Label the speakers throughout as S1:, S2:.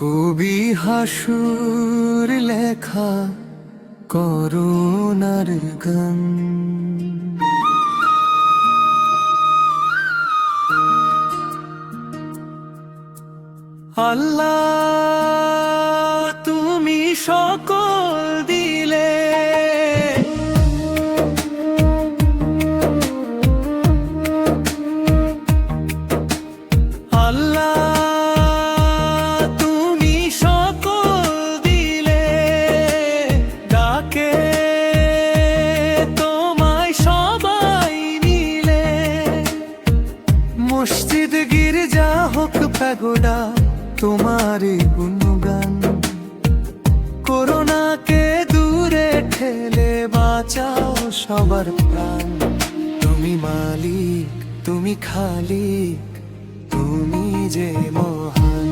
S1: কবি হাসুর লেখা করুণার গান। আল্লাহ তুমি সকল দিলে, আল্লাহ তুমি সকল দিলে, ডাকে তোমায় সবাই মিলে। মসজিদ গির্জা হোক প্যাগোডা তোমারই গুণগান। করোনাকে দূরে ঠেলে বাঁচাও সবার প্রাণ। তুমি মালিক, তুমি খালিক, তুমি যে মহান।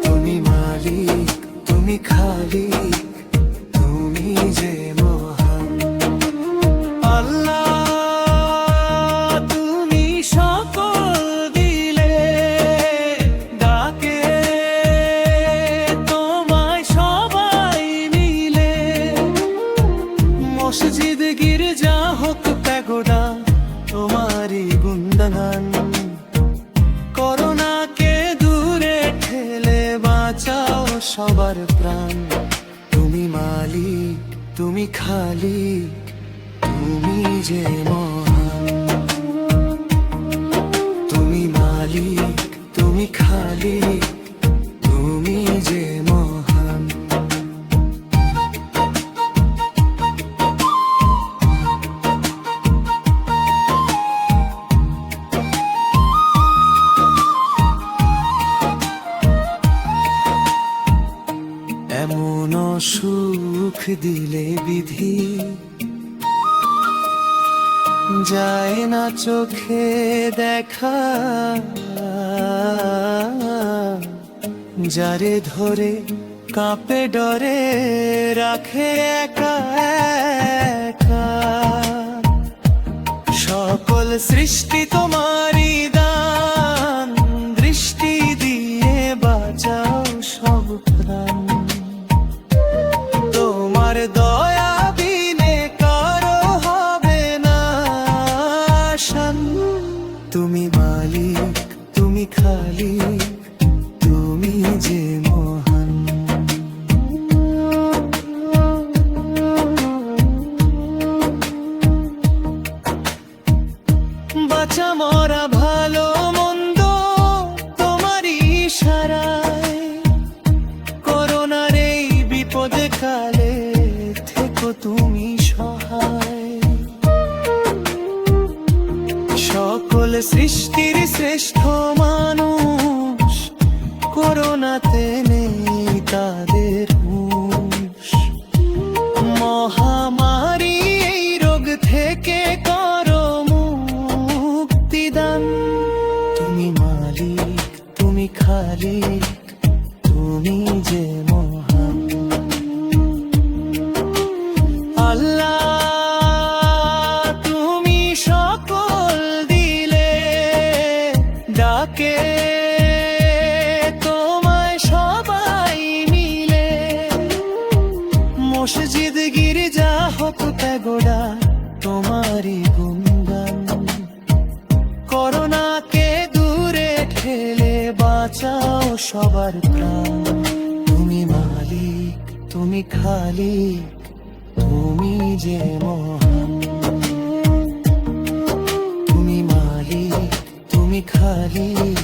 S1: তুমি মালিক, তুমি খালিক, তুমি যে মহান। আল্লাহ তুমি সকল দিলে, ডাকে তোমায় সবাই মিলে। মসজিদ গির্জা হোক প্যাগোডা তোমারই গুণগান। করোনাকে দূরে ঠেলে বাঁচাও সবার প্রাণ। তুমি মালিক, তুমি খালিক, তুমি যে মহান। তুমি মালিক, তুমি খালিক, তুমি যে মহান। এমন সুখ দিলে বিধি, যায় না চোখে দেখা। যারে ধরে কাঁপে ডরে রাখে একা একা। সকল সৃষ্টি তোমারই দান, দৃষ্টি দিয়ে বাঁচাও সব প্রাণ। তোমার দয়া বিনে কারো হবে না শান। তুমি মালিক, তুমি খালিক, তুমি যে মহান। বাঁচা মরা ভালো মন্দ তোমারই ইশারায়। করোনার এই বিপদে কালে থেকো তুমি সহায়। সকল সৃষ্টির শ্রেষ্ঠ মানুষ, করোনাতে নেই তাদের হুঁশ। মহামারী এই রোগ থেকে করো মুক্তিদান। তুমি মালিক, তুমি খালিক, তুমি যে মহান। আল্লাহ তুমি সকল দিলে, ডাকে তোমায় সবাই মিলে। মসজিদ গির্জা হোক প্যাগোডা তোমারই গুণগান। করোনাকে দূরে ঠেলে বাঁচাও সবার প্রাণ। তুমি মালিক, তুমি খালিক, তুমি যে মহান। তুমি মালিক, তুমি খালিক,